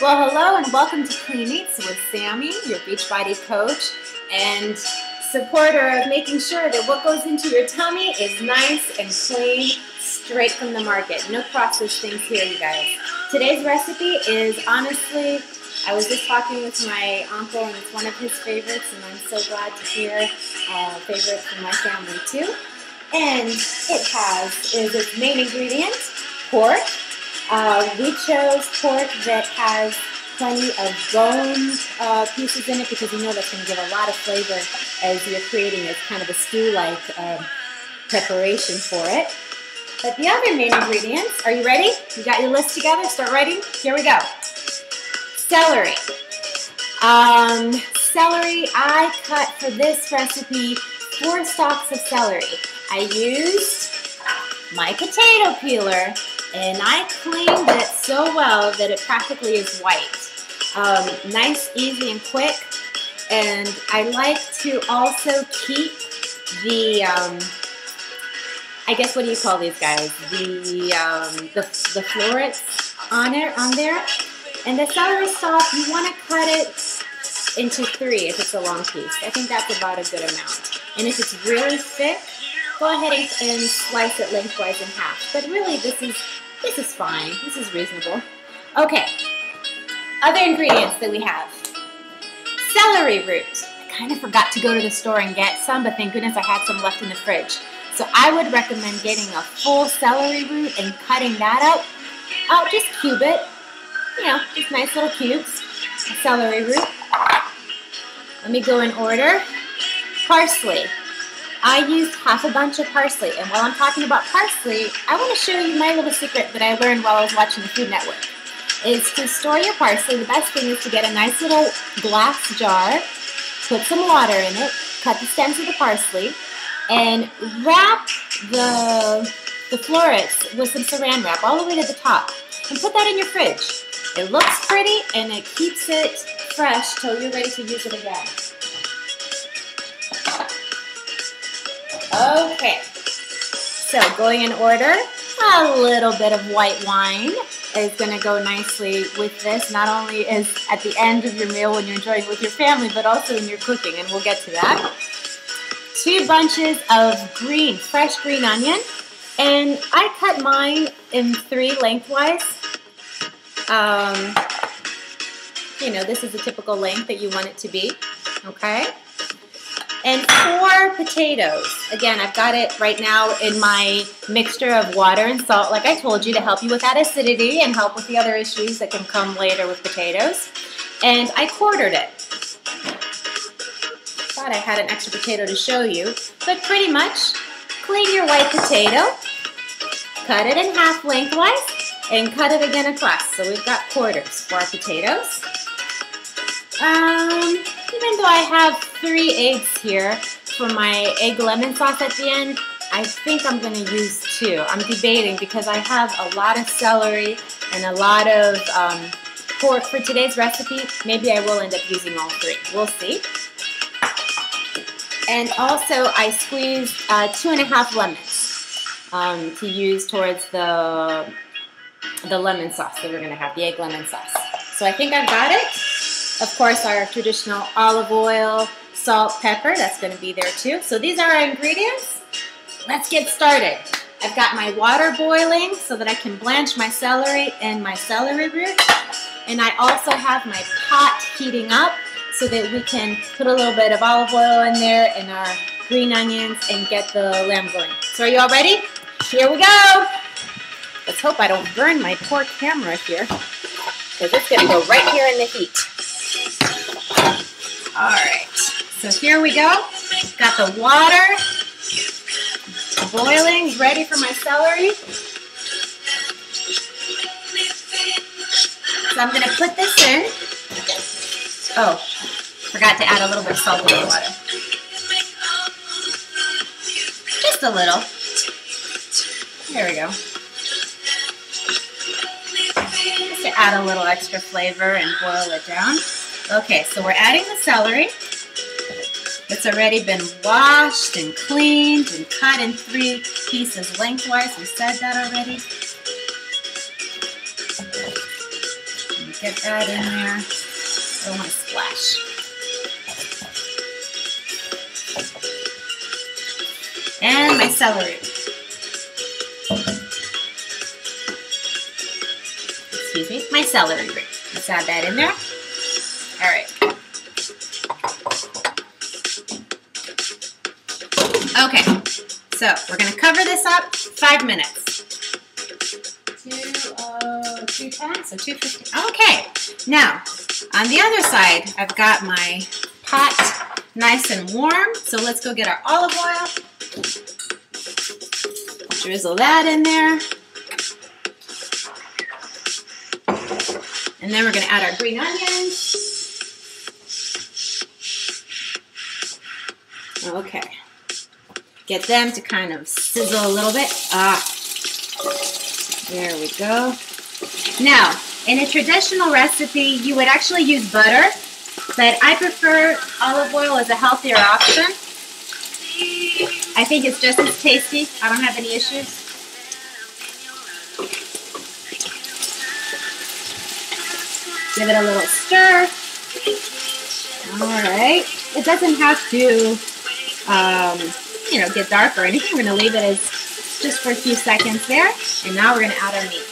Well, hello and welcome to Clean Eats with Sammy, your Beachbody coach and supporter of making sure that what goes into your tummy is nice and clean, straight from the market. No processed things here, you guys. Today's recipe is honestly, I was just talking with my uncle and it's one of his favorites, and I'm so glad to hear a favorite from my family too. And it has, is its main ingredient, pork. We chose pork that has plenty of bone pieces in it because you know that's going to give a lot of flavor as you're creating as kind of a stew-like preparation for it. But the other main ingredients, are you ready? You got your list together? Start writing? Here we go. Celery. Celery, I cut for this recipe 4 stalks of celery. I used my potato peeler and I cleaned it so well that it practically is white. Nice, easy, and quick. And I like to also keep the, I guess, what do you call these guys? The florets on there. And the celery stalk, you want to cut it into 3 if it's a long piece. I think that's about a good amount. And if it's really thick, go ahead and slice it lengthwise in half. But really, this is fine. This is reasonable. Okay. Other ingredients that we have. Celery root. I kind of forgot to go to the store and get some, but thank goodness I had some left in the fridge. So I would recommend getting a full celery root and cutting that up. I'll just cube it. You know, just nice little cubes. Celery root. Let me go in order. Parsley. I used half a bunch of parsley, and while I'm talking about parsley, I want to show you my little secret that I learned while I was watching the Food Network. Is to store your parsley, the best thing is to get a nice little glass jar, put some water in it, cut the stems of the parsley, and wrap the florets with some saran wrap all the way to the top, and put that in your fridge. It looks pretty, and it keeps it fresh till you're ready to use it again. Okay, so going in order, a little bit of white wine is going to go nicely with this. Not only is at the end of your meal when you're enjoying it with your family, but also when you're cooking, and we'll get to that. 2 bunches of fresh green onion, and I cut mine in 3 lengthwise. You know, this is the typical length that you want it to be, okay? And 4 potatoes. Again, I've got it right now in my mixture of water and salt, like I told you, to help you with that acidity and help with the other issues that can come later with potatoes. And I quartered it. Thought I had an extra potato to show you, but pretty much clean your white potato, cut it in half lengthwise, and cut it again across. So we've got quarters for our potatoes. Even though I have 3 eggs here for my egg lemon sauce at the end, I think I'm going to use 2. I'm debating because I have a lot of celery and a lot of pork for today's recipe. Maybe I will end up using all 3. We'll see. And also I squeezed 2½ lemons to use towards the lemon sauce that we're going to have, the egg lemon sauce. So I think I've got it. Of course, our traditional olive oil, salt, pepper, that's going to be there too. So these are our ingredients. Let's get started. I've got my water boiling so that I can blanch my celery and my celery root. And I also have my pot heating up so that we can put a little bit of olive oil in there and our green onions and get the lamb going. So are you all ready? Here we go. Let's hope I don't burn my poor camera here, because it's going to go right here in the heat. Alright, so here we go. Got the water boiling, ready for my celery. So I'm going to put this in. Oh, forgot to add a little bit of salt in the water. Just a little. There we go. Just to add a little extra flavor and boil it down. Okay, so we're adding the celery. It's already been washed and cleaned and cut in 3 pieces lengthwise. We said that already. Get that in there. I don't want to splash. And my celery. Excuse me, my celery root. Let's add that in there. All right. Okay, so we're going to cover this up 5 minutes. 210, so 250. Okay, now on the other side, I've got my pot nice and warm. So let's go get our olive oil. Drizzle that in there. And then we're going to add our green onions. Okay. Get them to kind of sizzle a little bit. There we go. Now, in a traditional recipe, you would actually use butter, but I prefer olive oil as a healthier option. I think it's just as tasty. I don't have any issues. Give it a little stir. All right. It doesn't have to, get dark or anything. We're going to leave it as just for a few seconds there. And now we're going to add our meat.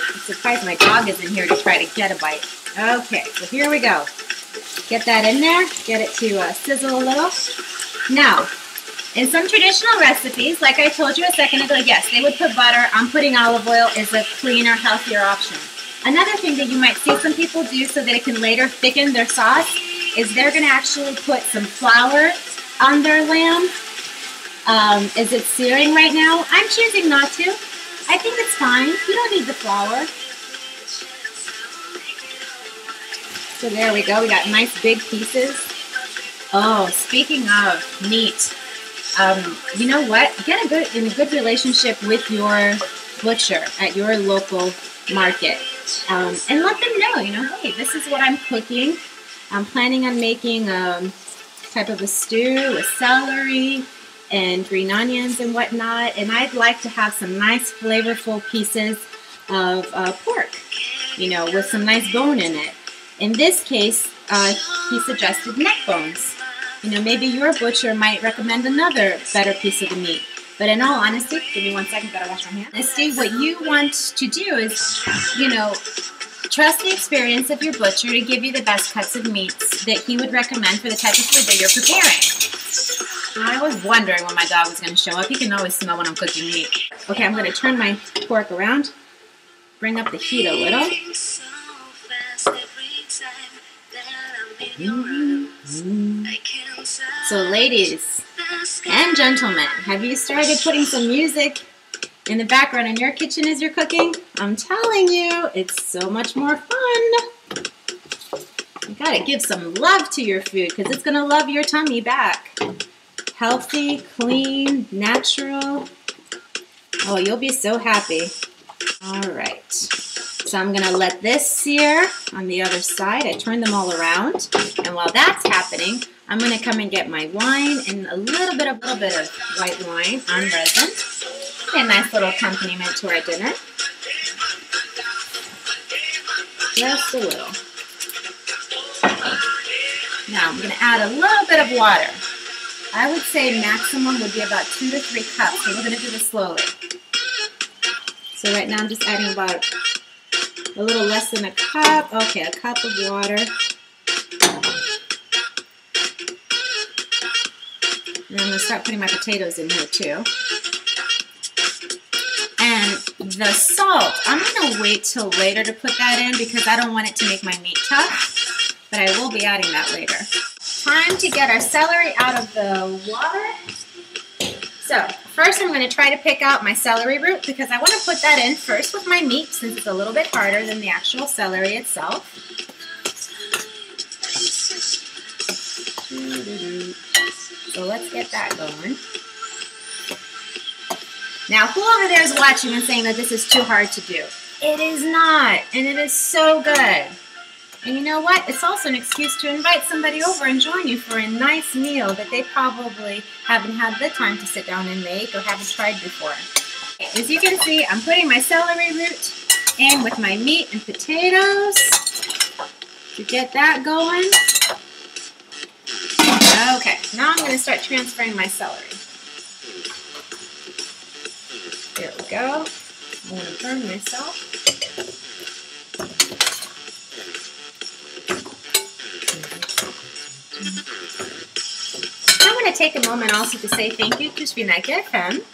I'm surprised my dog is in here to try to get a bite. Okay, so here we go. Get that in there. Get it to sizzle a little. Now, in some traditional recipes, like I told you a second ago, yes, they would put butter. I'm putting olive oil as a cleaner, healthier option. Another thing that you might see some people do so that it can later thicken their sauce is they're going to actually put some flour on their lamb. Is it searing right now? I'm choosing not to. I think it's fine. You don't need the flour. So there we go. We got nice big pieces. Oh, speaking of meat, you know what? Get in a good relationship with your butcher at your local market, and let them know, hey, this is what I'm cooking. I'm planning on making type of a stew with celery and green onions and whatnot, and I'd like to have some nice flavorful pieces of pork, with some nice bone in it. In this case, he suggested neck bones. Maybe your butcher might recommend another better piece of the meat. But in all honesty, give me 1 second, gotta wash my hands. Honesty, what you want to do is, trust the experience of your butcher to give you the best cuts of meats that he would recommend for the type of food that you're preparing. I was wondering when my dog was going to show up. He can always smell when I'm cooking meat. Okay, I'm going to turn my pork around, bring up the heat a little. So ladies and gentlemen, have you started putting some music in the background in your kitchen as you're cooking? I'm telling you, it's so much more fun. You gotta give some love to your food because it's gonna love your tummy back. Healthy, clean, natural. Oh, you'll be so happy. All right. So I'm going to let this sear on the other side. I turn them all around. And while that's happening, I'm going to come and get my wine and a little bit of white wine on resin. A nice little accompaniment to our dinner. Just a little. Now I'm going to add a little bit of water. I would say maximum would be about 2 to 3 cups. So we're going to do this slowly. So right now I'm just adding about a little less than a cup. Okay, a cup of water. And I'm going to start putting my potatoes in here too. And the salt, I'm going to wait till later to put that in because I don't want it to make my meat tough. But I will be adding that later. Time to get our celery out of the water. So first I'm going to try to pick out my celery root because I want to put that in first with my meat since it's a little bit harder than the actual celery itself. So let's get that going. Now who over there is watching and saying that this is too hard to do? It is not, and it is so good. And you know what? It's also an excuse to invite somebody over and join you for a nice meal that they probably haven't had the time to sit down and make or haven't tried before. As you can see, I'm putting my celery root in with my meat and potatoes to get that going. Okay, now I'm going to start transferring my celery. There we go. I'm going to burn myself. I want to take a moment also to say thank you to Selinato FM.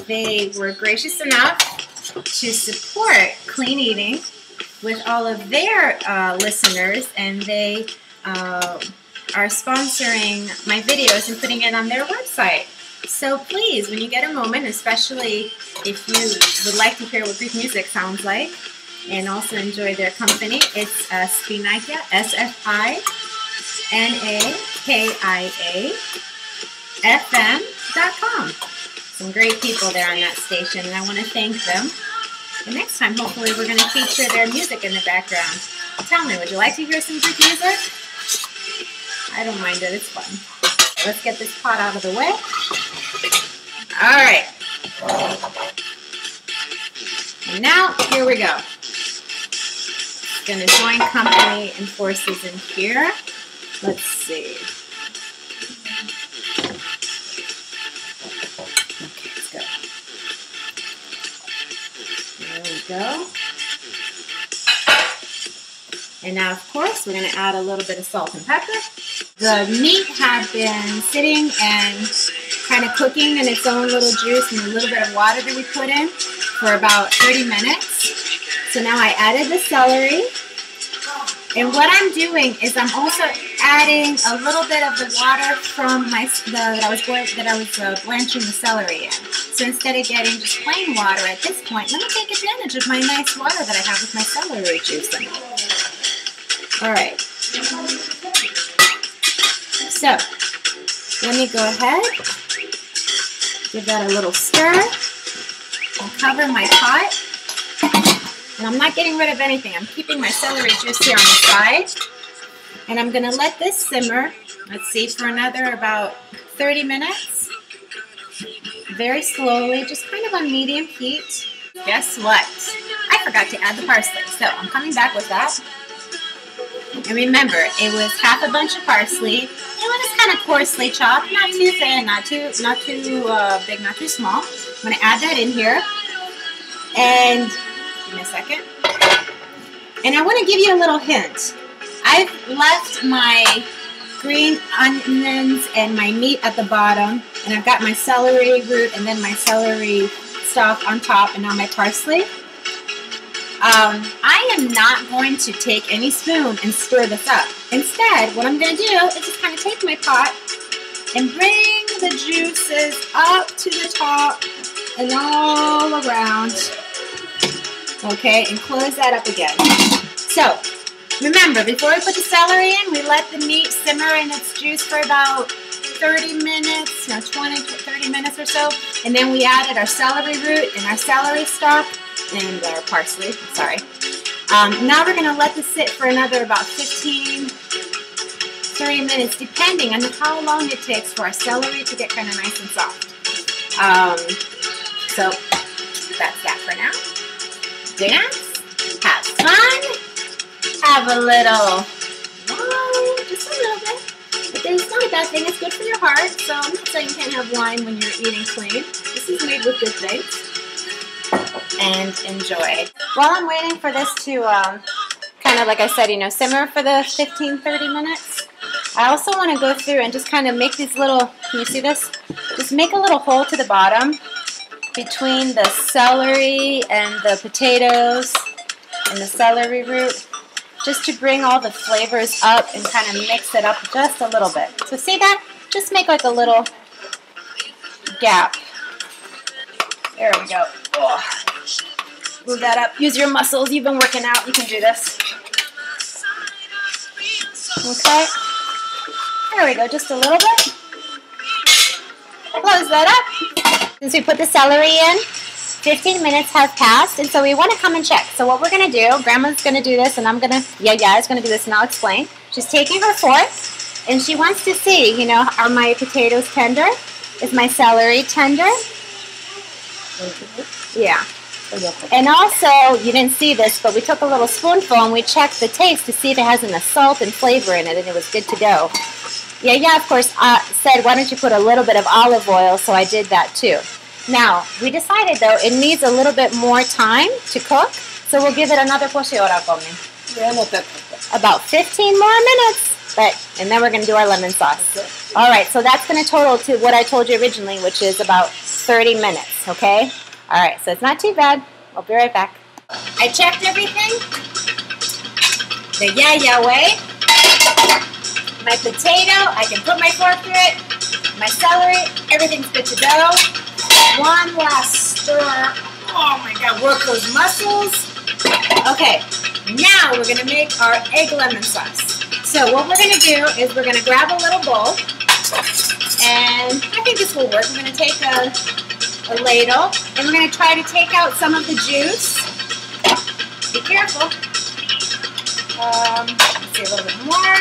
They were gracious enough to support clean eating with all of their listeners, and they are sponsoring my videos and putting it on their website. So please, when you get a moment, especially if you would like to hear what Greek music sounds like and also enjoy their company, it's Selinato, SFINAKIA, FM.com. Some great people there on that station, and I want to thank them. And next time, hopefully, we're going to feature their music in the background. Tell me, would you like to hear some Greek music? I don't mind it. It's fun. Let's get this pot out of the way. All right. And now, here we go. Going to join company and forces in here. Let's see. Okay, let's go. There we go. And now, of course, we're going to add a little bit of salt and pepper. The meat had been sitting and kind of cooking in its own little juice and a little bit of water that we put in for about 30 minutes. So now I added the celery. And what I'm doing is I'm also adding a little bit of the water from that I was blanching the celery in. So instead of getting just plain water at this point, let me take advantage of my nice water that I have with my celery juice in it. All right. So let me go ahead, give that a little stir, and cover my pot. And I'm not getting rid of anything. I'm keeping my celery juice here on the side. And I'm going to let this simmer, let's see, for another about 30 minutes. Very slowly, just kind of on medium heat. Guess what? I forgot to add the parsley. So I'm coming back with that. And remember, it was half a bunch of parsley. It was kind of coarsely chopped, not too thin, not too big, not too small. I'm going to add that in here. And give me a second. And I want to give you a little hint. I've left my green onions and my meat at the bottom, and I've got my celery root and then my celery stalk on top, and now my parsley. I am not going to take any spoon and stir this up. Instead, what I'm going to do is just kind of take my pot and bring the juices up to the top and all around. Okay, and close that up again. So, remember, before we put the celery in, we let the meat simmer in its juice for about 30 minutes, 20 to 30 minutes or so. And then we added our celery root and our celery stalk and our parsley, sorry. Now we're going to let this sit for another about 15, 30 minutes, depending on how long it takes for our celery to get kind of nice and soft. So, that's that for now. Dance, have fun, have a little wine, just a little bit. But it's not a bad thing, it's good for your heart, so I'm not saying you can't have wine when you're eating clean. This is made with good things. And enjoy. While I'm waiting for this to kind of, like I said, simmer for the 15-30 minutes, I also want to go through and just kind of make these little, can you see this? Just make a little hole to the bottom between the celery and the potatoes and the celery root, just to bring all the flavors up and kind of mix it up just a little bit. So see that? Just make like a little gap. There we go. Oh. Move that up. Use your muscles. You've been working out. You can do this. Okay. There we go. Just a little bit. Close that up. Since we put the celery in, 15 minutes have passed, and so we want to come and check. So what we're going to do, Grandma's going to do this, and I'm going to, is going to do this, and I'll explain. She's taking her fork, and she wants to see, are my potatoes tender? Is my celery tender? Yeah. And also, you didn't see this, but we took a little spoonful and we checked the taste to see if it has enough salt and flavor in it, and it was good to go. Yeah, of course, said, why don't you put a little bit of olive oil, so I did that too. Now, we decided, though, it needs a little bit more time to cook, so we'll give it another cocción, about 15 more minutes. And then we're going to do our lemon sauce. All right, so that's going to total to what I told you originally, which is about 30 minutes, okay? All right, so it's not too bad. I'll be right back. I checked everything the way. My potato, I can put my fork through it. My celery, everything's good to go. One last stir. Oh my God, work those muscles. Okay, now we're going to make our egg lemon sauce. So what we're going to do is we're going to grab a little bowl, and I think this will work. We're going to take a ladle, and we're going to try to take out some of the juice. Be careful. Let's see, a little bit more.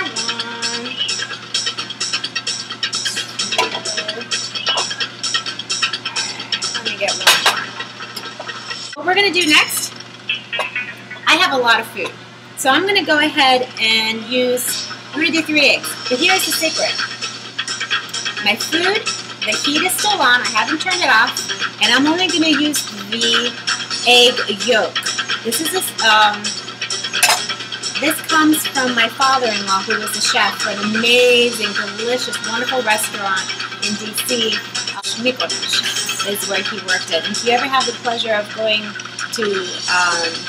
Let me get one more. What we're going to do next, I have a lot of food. So I'm going to go ahead and I'm going to do 3 eggs. But here's the secret. My food, the heat is still on. I haven't turned it off. And I'm only going to use the egg yolk. This comes from my father-in-law, who was a chef for an amazing, delicious, wonderful restaurant in D.C. Mykonos is where he worked at. And if you ever have the pleasure of going to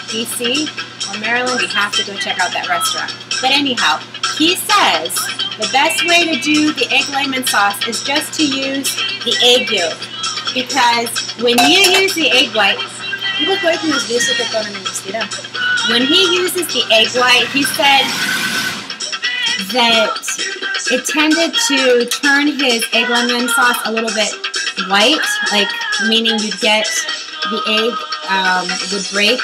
D.C. or Maryland, you have to go check out that restaurant. But anyhow, he says the best way to do the egg lemon sauce is just to use the egg yolk. Because when you use the egg white, when he uses the egg white, he said that it tended to turn his egg lemon sauce a little bit white, like meaning you'd get the egg would break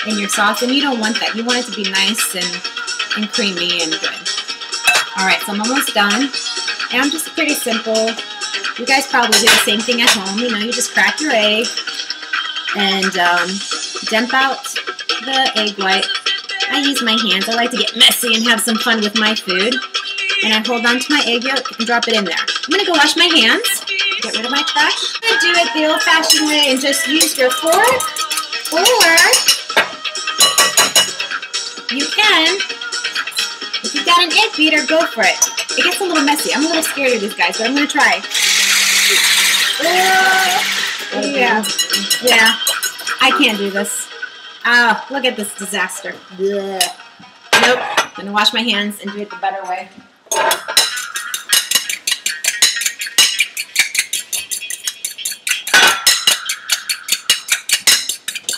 in your sauce, and you don't want that. You want it to be nice and creamy and good. Alright, so I'm almost done. And I'm just pretty simple. You guys probably do the same thing at home. You know, you just crack your egg and dump out the egg white. I use my hands. I like to get messy and have some fun with my food. And I hold on to my egg yolk and drop it in there. I'm going to go wash my hands. Get rid of my trash. I'm going to do it the old-fashioned way and just use your fork, or you can, if you've got an egg beater, go for it. It gets a little messy. I'm a little scared of this, guys, but I'm going to try. Yeah. I can't do this. Oh, look at this disaster. Ugh. Nope. I'm going to wash my hands and do it the better way.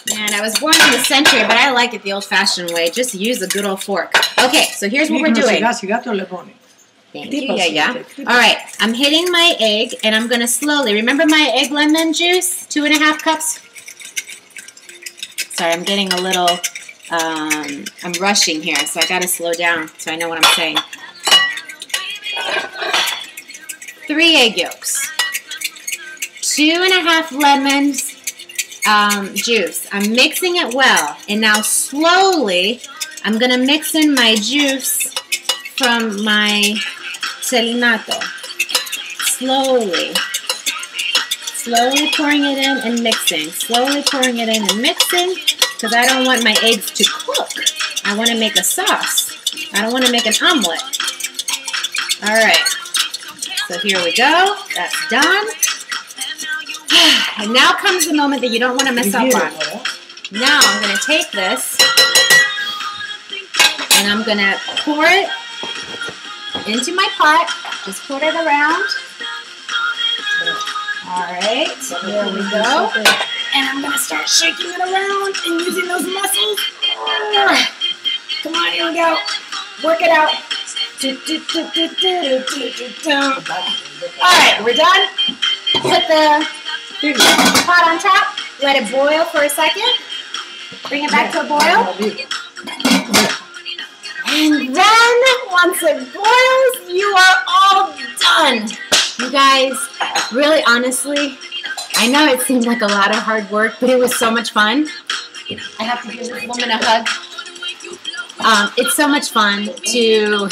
Man, I was born in the century, but I like it the old-fashioned way. Just use a good old fork. Okay, so here's what we're doing. Thank you, yeah. All right, I'm hitting my egg, and I'm going to slowly. Remember my egg lemon juice? 2.5 cups. Sorry, I'm getting a little, I'm rushing here, so I got to slow down so I know what I'm saying. 3 egg yolks. 2.5 lemons juice. I'm mixing it well, and now slowly I'm going to mix in my juice from my Selinato. Slowly pouring it in and mixing. Slowly pouring it in and mixing, because I don't want my eggs to cook. I want to make a sauce. I don't want to make an omelet. All right. So here we go. That's done. And now comes the moment that you don't want to mess up on. Now I'm going to take this and I'm going to pour it into my pot. Just put it around. Alright, here we go. And I'm going to start shaking it around and using those muscles. Come on, here we go. Work it out. Alright, we're done. Put the pot on top. Let it boil for a second. Bring it back to a boil. And then, once it boils, you are all done. You guys, really honestly, I know it seemed like a lot of hard work, but it was so much fun. I have to give this woman a hug. It's so much fun to...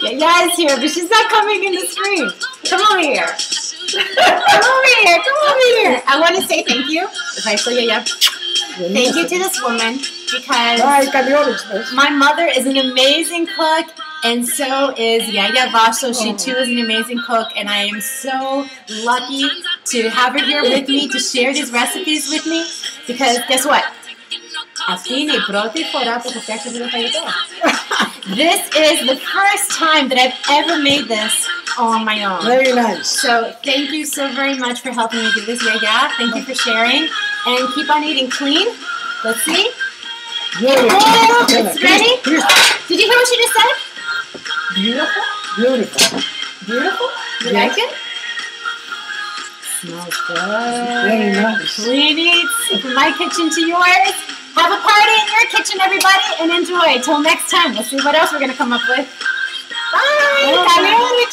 Yaya is here, but she's not coming in the screen. Come over here. Come over here. Come over here. I want to say thank you. Thank you to this woman because my mother is an amazing cook, and so is Yaya Vaso. She too is an amazing cook, and I am so lucky to have her here with me to share these recipes with me because guess what? This is the first time that I've ever made this on my own. Very nice. So thank you so very much for helping me do this, Yaya. Thank you for sharing. And keep on eating clean. Let's see. Oh, it's ready. Did you hear what she just said? Beautiful? Beautiful. Beautiful? You like it? Smells good. Very nice. Clean eats from my kitchen to yours. Have a party in your kitchen, everybody, and enjoy. Till next time. Let's see what else we're going to come up with. Bye.